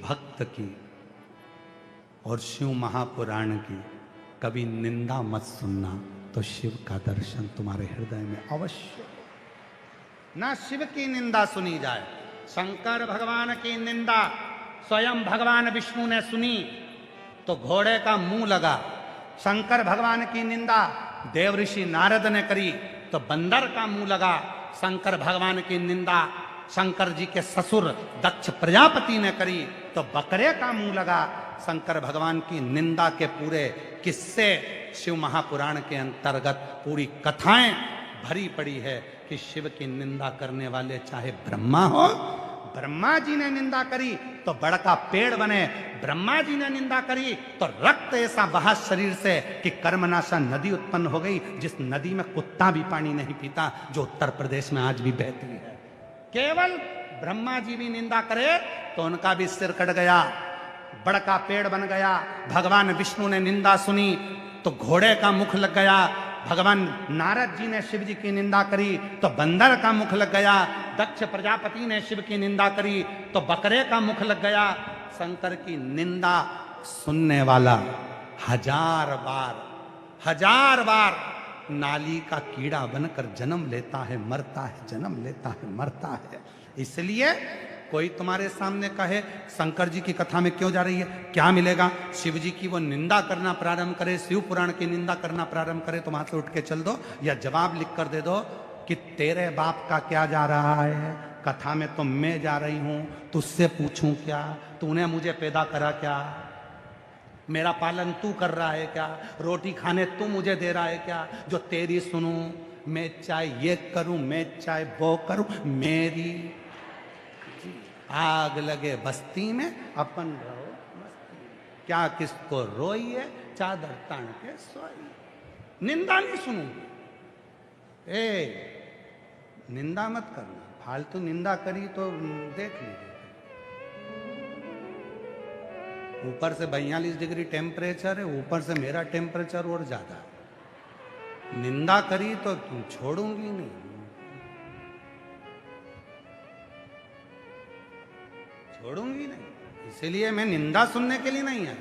भक्त की और शिव महापुराण की कभी निंदा मत सुनना, तो शिव का दर्शन तुम्हारे हृदय में अवश्य। ना शिव की निंदा सुनी जाए। शंकर भगवान की निंदा स्वयं भगवान विष्णु ने सुनी तो घोड़े का मुंह लगा। शंकर भगवान की निंदा देव ऋषि नारद ने करी तो बंदर का मुंह लगा। शंकर भगवान की निंदा शंकर जी के ससुर दक्ष प्रजापति ने करी तो बकरे का मुंह लगा। शंकर भगवान की निंदा के पूरे किस्से शिव महापुराण के अंतर्गत पूरी कथाएं भरी पड़ी है कि शिव की निंदा करने वाले चाहे ब्रह्मा हो, ब्रह्मा जी ने निंदा करी तो बड़का पेड़ बने, ब्रह्मा जी ने निंदा करी तो रक्त ऐसा बहा शरीर से कि कर्मनाशा नदी उत्पन्न हो गई, जिस नदी में कुत्ता भी पानी नहीं पीता, जो उत्तर प्रदेश में आज भी बहती है। केवल ब्रह्मा जी भी निंदा करे तो उनका भी सिर कट गया, बड़का पेड़ बन गया। भगवान विष्णु ने निंदा सुनी तो घोड़े का मुख लग गया। भगवान नारद जी ने शिव जी की निंदा करी तो बंदर का मुख लग गया। दक्ष प्रजापति ने शिव की निंदा करी तो बकरे का मुख लग गया। शंकर की निंदा सुनने वाला हजार बार नाली का कीड़ा बनकर जन्म लेता है, मरता है, जन्म लेता है, मरता है। इसलिए कोई तुम्हारे सामने कहे शंकर जी की कथा में क्यों जा रही है, क्या मिलेगा, शिव जी की वो निंदा करना प्रारंभ करे, शिव पुराण की निंदा करना प्रारंभ करे, तो वहां से उठ के चल दो या जवाब लिख कर दे दो कि तेरे बाप का क्या जा रहा है, कथा में तो मैं जा रही हूं, तुझसे पूछूं क्या, तूने मुझे पैदा करा क्या, मेरा पालन तू कर रहा है क्या, रोटी खाने तू मुझे दे रहा है क्या, जो तेरी सुनूं, मैं चाहे ये करूं, मैं चाहे वो करूं, मेरी आग लगे बस्ती में अपन रहो मस्ती, क्या किसको रोइए चादर तान के सोई, निंदा नहीं सुनूंगी। ए निंदा मत करना, फालतू निंदा करी तो देख लीजिए, ऊपर से 42 डिग्री टेम्परेचर है, ऊपर से मेरा टेम्परेचर और ज्यादा, निंदा करी तो छोड़ूंगी नहीं, छोड़ूंगी नहीं। इसीलिए मैं निंदा सुनने के लिए नहीं आई,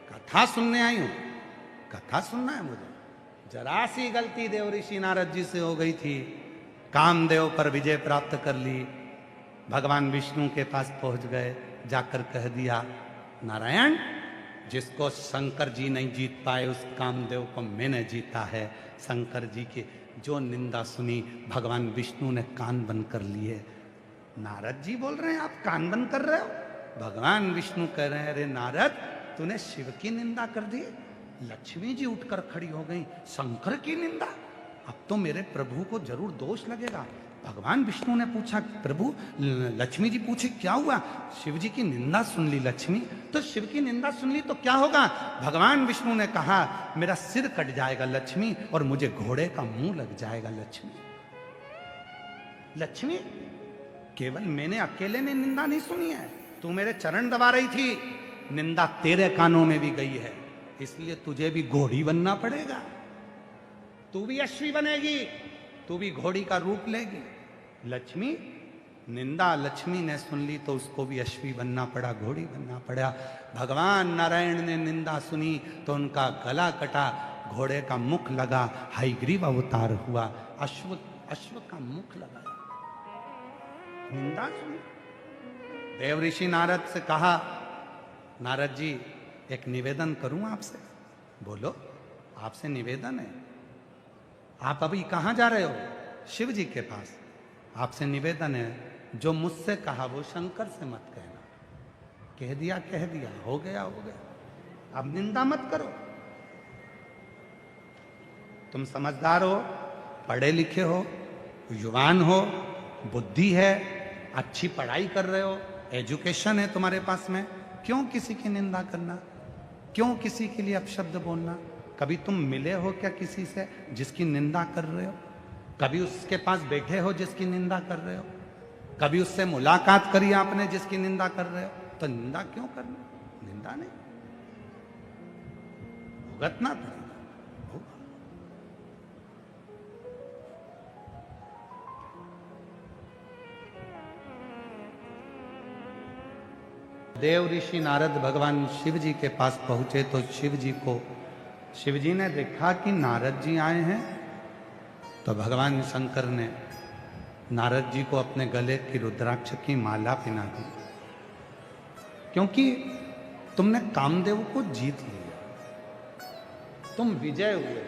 कथा सुनने आई हूं, कथा सुनना है मुझे। जरा सी गलती देव ऋषि नारद जी से हो गई थी, कामदेव पर विजय प्राप्त कर ली, भगवान विष्णु के पास पहुंच गए, जाकर कह दिया नारायण, जिसको शंकर जी नहीं जीत पाए उस कामदेव को मैंने जीता है। शंकर जी की जो निंदा सुनी भगवान विष्णु ने कान बंद कर लिए। नारद जी बोल रहे हैं आप कान बंद कर रहे हो, भगवान विष्णु कह रहे हैं अरे नारद तूने शिव की निंदा कर दी। लक्ष्मी जी उठकर खड़ी हो गई, शंकर की निंदा, अब तो मेरे प्रभु को जरूर दोष लगेगा। भगवान विष्णु ने पूछा प्रभु, लक्ष्मी जी पूछे क्या हुआ, शिव जी की निंदा सुन ली लक्ष्मी, तो शिव की निंदा सुन ली तो क्या होगा। भगवान विष्णु ने कहा मेरा सिर कट जाएगा लक्ष्मी और मुझे घोड़े का मुंह लग जाएगा लक्ष्मी। लक्ष्मी केवल मैंने अकेले ने निंदा नहीं सुनी है, तू मेरे चरण दबा रही थी, निंदा तेरे कानों में भी गई है, इसलिए तुझे भी घोड़ी बनना पड़ेगा, तू भी अश्वी बनेगी, तू भी घोड़ी का रूप लेगी। लक्ष्मी निंदा लक्ष्मी ने सुन ली तो उसको भी अश्वी बनना पड़ा, घोड़ी बनना पड़ा। भगवान नारायण ने निंदा सुनी तो उनका गला कटा, घोड़े का मुख लगा, हयग्रीव अवतार हुआ, अश्व का मुख लगाया, निंदा सुनी। देव ऋषि नारद से कहा नारद जी एक निवेदन करूं आपसे। बोलो, आपसे निवेदन है। आप अभी कहां जा रहे हो? शिव जी के पास। आपसे निवेदन है, जो मुझसे कहा वो शंकर से मत कहना। कह दिया हो गया, अब निंदा मत करो। तुम समझदार हो, पढ़े लिखे हो, युवान हो, बुद्धि है, अच्छी पढ़ाई कर रहे हो, एजुकेशन है तुम्हारे पास में, क्यों किसी की निंदा करना, क्यों किसी के लिए अपशब्द बोलना। कभी तुम मिले हो क्या किसी से जिसकी निंदा कर रहे हो? कभी उसके पास बैठे हो जिसकी निंदा कर रहे हो? कभी उससे मुलाकात करी आपने जिसकी निंदा कर रहे हो? तो निंदा क्यों करना, निंदा नहीं, भुगतना पड़ेगा। देव ऋषि नारद भगवान शिव जी के पास पहुंचे तो शिव जी ने देखा कि नारद जी आए हैं, तो भगवान शंकर ने नारद जी को अपने गले की रुद्राक्ष की माला पहना दी, क्योंकि तुमने कामदेव को जीत लिया, तुम विजय हुए,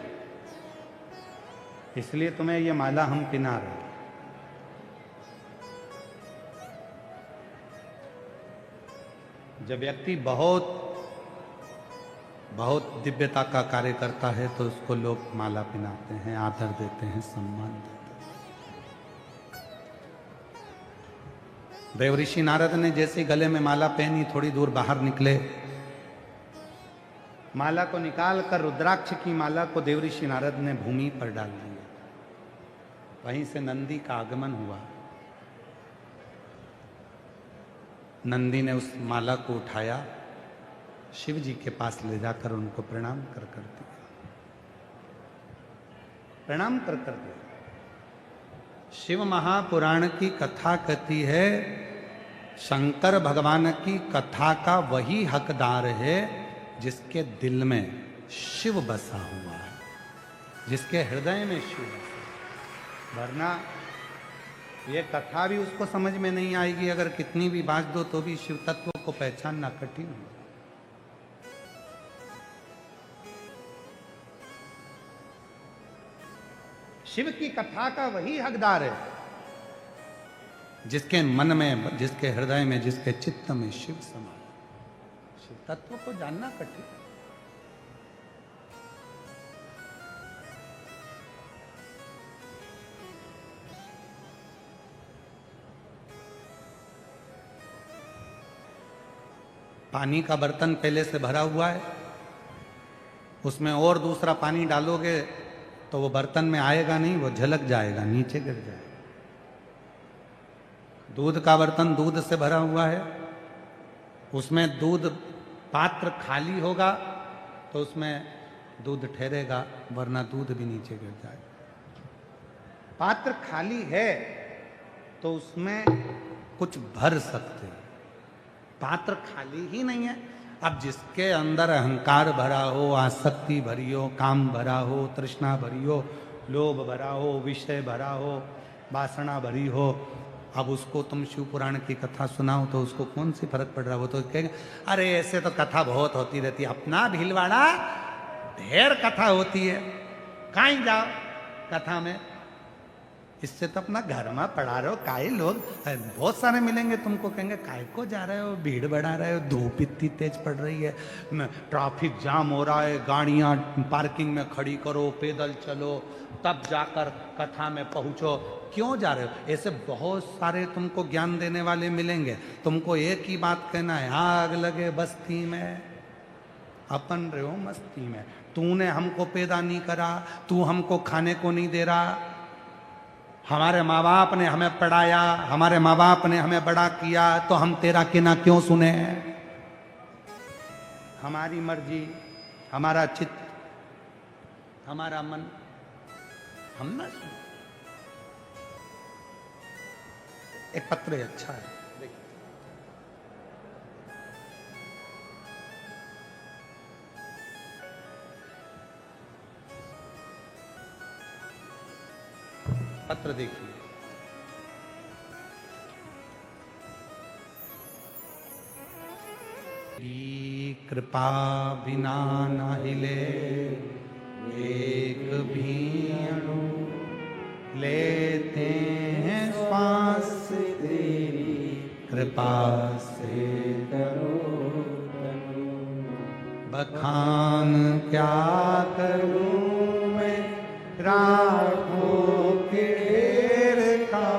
इसलिए तुम्हें ये माला हम पहना रहे हैं। जब व्यक्ति बहुत दिव्यता का कार्य करता है तो उसको लोग माला पहनाते हैं, आदर देते हैं, सम्मान देते हैं। देव ऋषि नारद ने जैसे गले में माला पहनी, थोड़ी दूर बाहर निकले, माला को निकालकर रुद्राक्ष की माला को देव ऋषि नारद ने भूमि पर डाल दिया। वहीं से नंदी का आगमन हुआ। नंदी ने उस माला को उठाया, शिव जी के पास ले जाकर उनको प्रणाम कर दिया, प्रणाम कर दिया। शिव महापुराण की कथा कहती है, शंकर भगवान की कथा का वही हकदार है जिसके दिल में शिव बसा हुआ है, जिसके हृदय में शिव बसा। वरना ये कथा भी उसको समझ में नहीं आएगी, अगर कितनी भी बात दो तो भी शिव तत्व को पहचानना कठिन है। शिव की कथा का वही हकदार है जिसके मन में, जिसके हृदय में, जिसके चित्त में शिव समा। शिव तत्व को जानना कठिन। पानी का बर्तन पहले से भरा हुआ है, उसमें और दूसरा पानी डालोगे तो वो बर्तन में आएगा नहीं, वो झलक जाएगा, नीचे गिर जाएगा। दूध का बर्तन दूध से भरा हुआ है, उसमें दूध पात्र खाली होगा तो उसमें दूध ठहरेगा, वरना दूध भी नीचे गिर जाएगा। पात्र खाली है तो उसमें कुछ भर सकते हैं, पात्र खाली ही नहीं है। अब जिसके अंदर अहंकार भरा हो, आसक्ति भरी हो, काम भरा हो, तृष्णा भरी हो, लोभ भरा हो, विषय भरा हो, वासना भरी हो, अब उसको तुम शिव पुराण की कथा सुनाओ तो उसको कौन सी फर्क पड़ रहा है? वो तो कहेंगे अरे ऐसे तो कथा बहुत होती रहती है, अपना भीलवाड़ा ढेर कथा होती है, कहीं जाओ कथा में, इससे तो अपना घर में पढ़ा रहे हो। काय लोग बहुत सारे मिलेंगे तुमको, कहेंगे काय को जा रहे हो, भीड़ बढ़ा रहे हो, धूप इतनी तेज पड़ रही है, ट्रैफिक जाम हो रहा है, गाड़ियां पार्किंग में खड़ी करो, पैदल चलो, तब जाकर कथा में पहुंचो, क्यों जा रहे हो? ऐसे बहुत सारे तुमको ज्ञान देने वाले मिलेंगे। तुमको एक ही बात कहना है, आग लगे बस्ती में अपन रहो मस्ती में। तूने हमको पैदा नहीं करा, तू हमको खाने को नहीं दे रहा, हमारे माँ बाप ने हमें पढ़ाया, हमारे माँ बाप ने हमें बड़ा किया, तो हम तेरा कहना क्यों सुने? हमारी मर्जी, हमारा चित्त, हमारा मन, हम ना सुने। एक पत्र है, अच्छा है, देखिए। पत्र देखिए। कृपा बिना न हिले एक भी अणु, लेते हैं श्वास तेरी कृपा से करो तनु। बखान क्या करूं मैं राखों के ढेर का,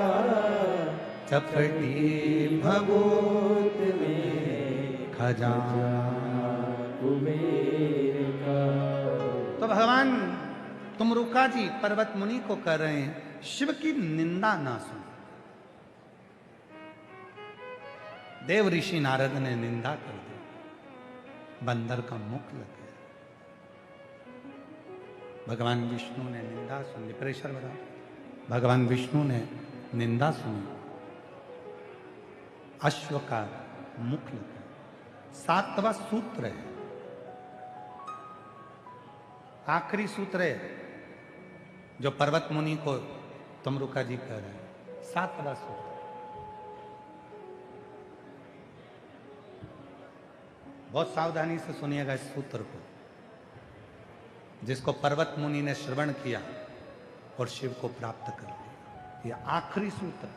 चपटी भगोत में खजाना कुबेर का। तो भगवान तुम रुका जी पर्वत मुनि को कह रहे हैं, शिव की निंदा ना सुनो। देव ऋषि नारद ने निंदा कर दी, बंदर का मुख लग गया। भगवान विष्णु ने निंदा सुनी, प्रेशर बढ़ा, भगवान विष्णु ने निंदा सुनी, अश्व का मुख लग गया। 7वां सूत्र है, आखिरी सूत्र है जो पर्वत मुनि को तमरुका जी कह रहे हैं। 7वां सूत्र, बहुत सावधानी से सुनिएगा इस सूत्र को, जिसको पर्वत मुनि ने श्रवण किया और शिव को प्राप्त कर लिया। यह आखिरी सूत्र,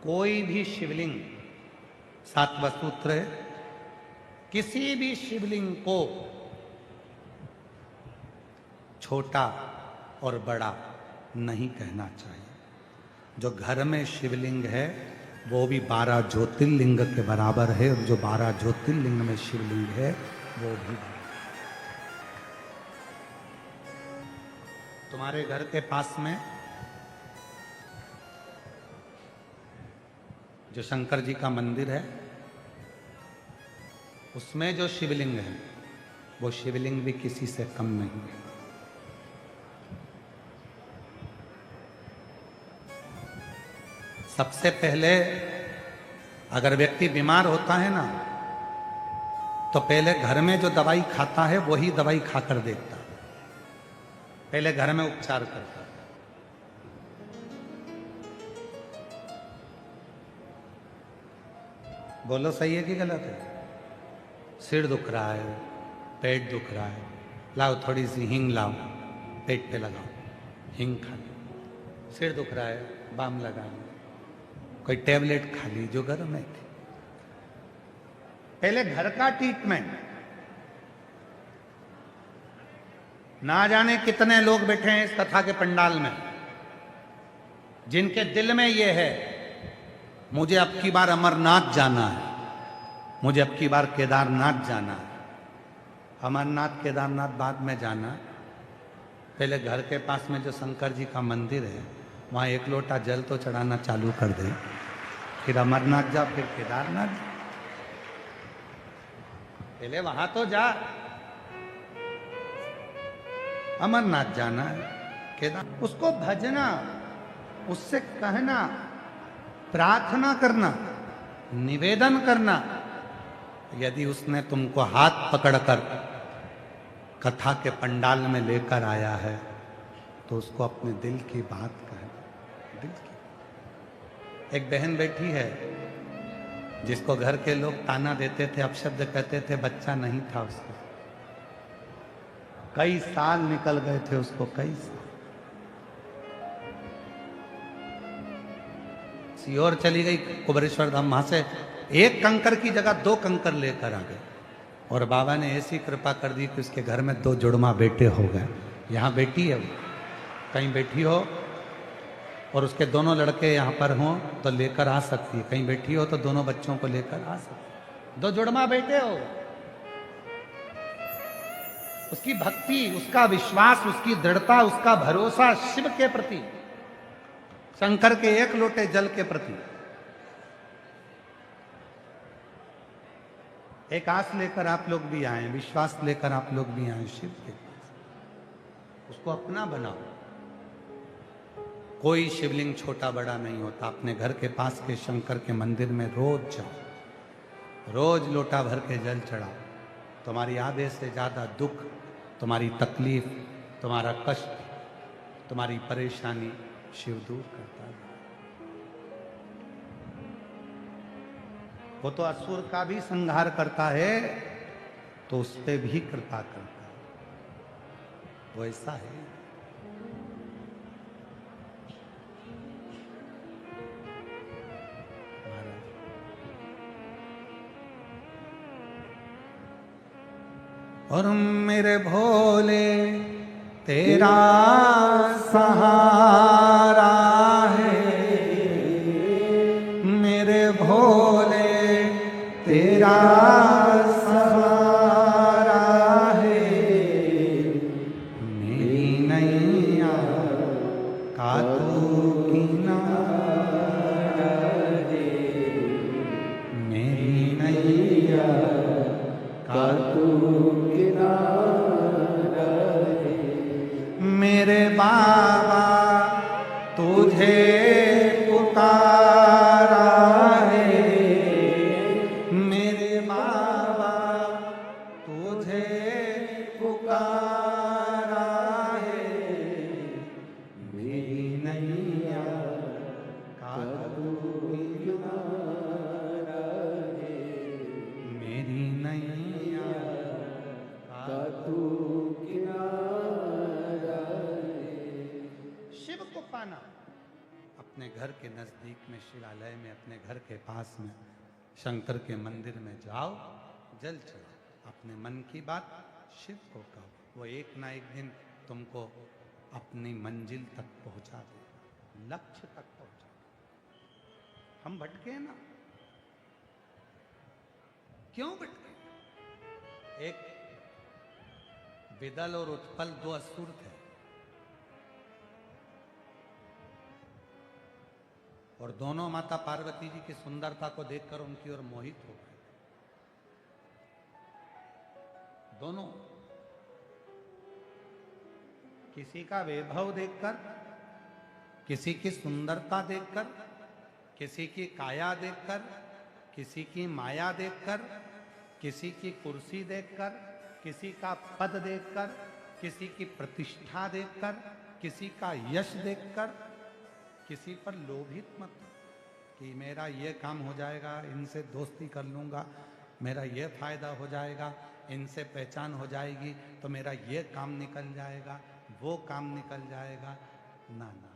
कोई भी शिवलिंग, 7वां सूत्र है, किसी भी शिवलिंग को छोटा और बड़ा नहीं कहना चाहिए। जो घर में शिवलिंग है वो भी 12 ज्योतिर्लिंग के बराबर है, और जो 12 ज्योतिर्लिंग में शिवलिंग है वो भी। तुम्हारे घर के पास में जो शंकर जी का मंदिर है, उसमें जो शिवलिंग है वो शिवलिंग भी किसी से कम नहीं है। सबसे पहले अगर व्यक्ति बीमार होता है ना, तो पहले घर में जो दवाई खाता है वही दवाई खाकर देखता है, पहले घर में उपचार करता है। बोलो सही है कि गलत है? सिर दुख रहा है, पेट दुख रहा है, लाओ थोड़ी सी हींग लाओ, पेट पे लगाओ, हींग खा लो। सिर दुख रहा है, बाम लगा लो, कोई टेबलेट खा ली जो घर में थी। पहले घर का ट्रीटमेंट। ना जाने कितने लोग बैठे हैं इस कथा के पंडाल में, जिनके दिल में यह है मुझे अब की बार अमरनाथ जाना है, मुझे अब की बार केदारनाथ जाना है। अमरनाथ केदारनाथ बाद में जाना, पहले घर के पास में जो शंकर जी का मंदिर है वहां एक लोटा जल तो चढ़ाना चालू कर दे, फिर अमरनाथ जा, फिर केदारनाथ जा। पहले वहां तो जा, अमरनाथ जाना है, केदार, उसको भजना, उससे कहना, प्रार्थना करना, निवेदन करना। यदि उसने तुमको हाथ पकड़कर कथा के पंडाल में लेकर आया है तो उसको अपने दिल की बात कहे, दिल की। एक बहन बैठी है जिसको घर के लोग ताना देते थे, अपशब्द कहते थे, बच्चा नहीं था उसको, कई साल निकल गए थे उसको, कई साल। सीहोर चली गई कुबरेश्वर धाम, वहां से एक कंकर की जगह 2 कंकर लेकर आ गए, और बाबा ने ऐसी कृपा कर दी कि उसके घर में 2 जुड़वा बेटे हो गए। यहाँ बेटी है, वो कहीं बैठी हो और उसके दोनों लड़के यहाँ पर हों तो लेकर आ सकती है, कहीं बैठी हो तो दोनों बच्चों को लेकर आ सकती, 2 जुड़वा बेटे हो। उसकी भक्ति, उसका विश्वास, उसकी दृढ़ता, उसका भरोसा शिव के प्रति, शंकर के एक लोटे जल के प्रति। एक आस लेकर आप लोग भी आए, विश्वास लेकर आप लोग भी आए शिव के पास, उसको अपना बनाओ। कोई शिवलिंग छोटा बड़ा नहीं होता। अपने घर के पास के शंकर के मंदिर में रोज जाओ, रोज लोटा भर के जल चढ़ाओ। तुम्हारी आधे से ज्यादा दुख, तुम्हारी तकलीफ, तुम्हारा कष्ट, तुम्हारी परेशानी शिव दूर करता है। वो तो असुर का भी संहार करता है तो उस पर भी कृपा करता है, वो ऐसा है। और मेरे भोले तेरा सहारा है, मेरे भोले तेरा सहारा है, मेरी नैया का तू किनारा है, मेरी नैया का तू किनारा है। मेरे बाबा तुझे पुकारा है, के नजदीक में शिवालय में अपने घर के पास में शंकर के मंदिर में जाओ, जल चढ़ाओ, अपने मन की बात शिव को कहो, वो एक ना एक दिन तुमको अपनी मंजिल तक पहुंचा दे, लक्ष्य तक पहुंचा दे। हम भटके ना, क्यों भटके? एक विदल और उत्पल दो असुर थे, और दोनों माता पार्वती जी की सुंदरता को देखकर उनकी ओर मोहित हो गए। दोनों, किसी का वैभव देखकर, किसी की सुंदरता देखकर, किसी की काया देखकर, किसी की माया देखकर, किसी की कुर्सी देखकर, किसी का पद देखकर, किसी की प्रतिष्ठा देखकर, किसी का यश देखकर किसी पर लोभित मत कि मेरा ये काम हो जाएगा, इनसे दोस्ती कर लूंगा, मेरा ये फायदा हो जाएगा, इनसे पहचान हो जाएगी तो मेरा ये काम निकल जाएगा, वो काम निकल जाएगा। ना ना,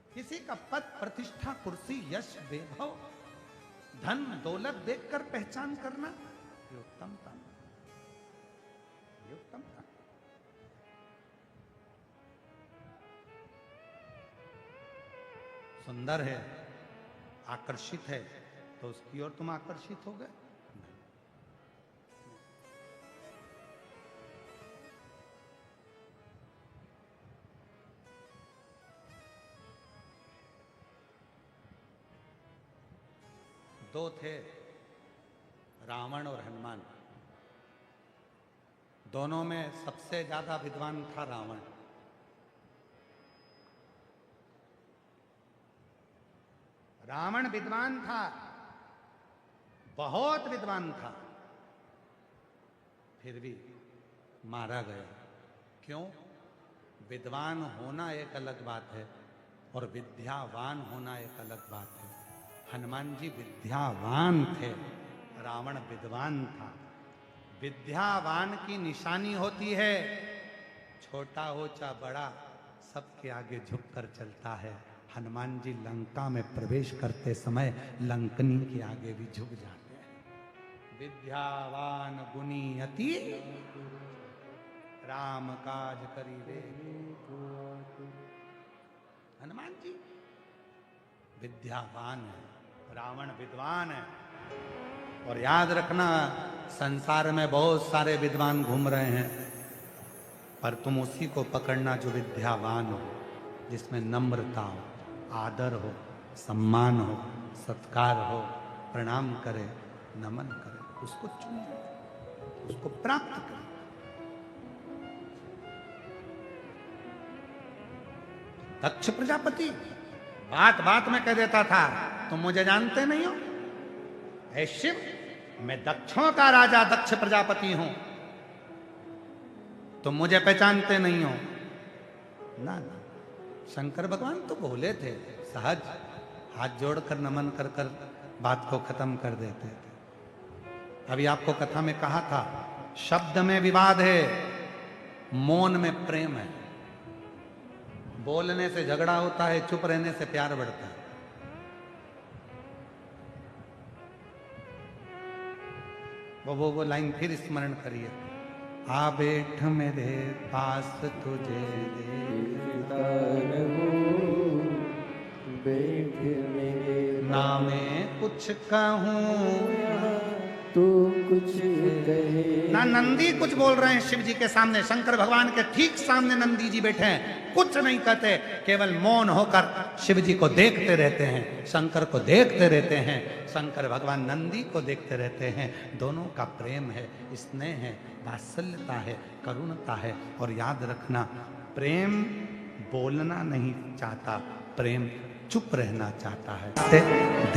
किसी का पद, प्रतिष्ठा, कुर्सी, यश, वैभव, धन, दौलत देखकर पहचान करना ये उत्तमता, ये उत्तमता। सुंदर है, आकर्षित है तो उसकी ओर तुम आकर्षित हो गए। दो थे, रावण और हनुमान। दोनों में सबसे ज्यादा विद्वान था रावण। रावण विद्वान था, बहुत विद्वान था, फिर भी मारा गया। क्यों? विद्वान होना एक अलग बात है और विद्यावान होना एक अलग बात है। हनुमान जी विद्यावान थे, रावण विद्वान था। विद्यावान की निशानी होती है छोटा हो चाहे बड़ा, सबके आगे झुककर चलता है। हनुमान जी लंका में प्रवेश करते समय लंकनी के आगे भी झुक जाते हैं। विद्यावान गुणी अति राम काज करिबे। हनुमान जी विद्यावान है, रावण विद्वान है। और याद रखना, संसार में बहुत सारे विद्वान घूम रहे हैं, पर तुम उसी को पकड़ना जो विद्यावान हो, जिसमें नम्रता हो, आदर हो, सम्मान हो, सत्कार हो, प्रणाम करे, नमन करे, उसको चुने, उसको प्राप्त करे। दक्ष प्रजापति बात बात में कह देता था, तुम मुझे जानते नहीं हो? हे शिव, मैं दक्षों का राजा दक्ष प्रजापति हूं, तुम मुझे पहचानते नहीं हो। ना ना, शंकर भगवान तो बोले थे, सहज हाथ जोड़कर नमन कर कर बात को खत्म कर देते थे। अभी आपको कथा में कहा था, शब्द में विवाद है, मौन में प्रेम है। बोलने से झगड़ा होता है, चुप रहने से प्यार बढ़ता है। वो लाइन फिर स्मरण करिए। आ बैठ मेरे पास तुझे देखता रहूं, बैठ मेरे ना मैं कुछ कहूं तू कुछ कहे। ना नंदी कुछ बोल रहे हैं शिव जी के सामने, शंकर भगवान के ठीक सामने नंदी जी बैठे हैं, कुछ नहीं कहते, केवल मौन होकर शिव जी को देखते रहते हैं, शंकर को देखते रहते हैं। शंकर भगवान नंदी को देखते रहते हैं। दोनों का प्रेम है, स्नेह है, वात्सल्यता है, करुणता है। और याद रखना, प्रेम बोलना नहीं चाहता, प्रेम चुप रहना चाहता है। देख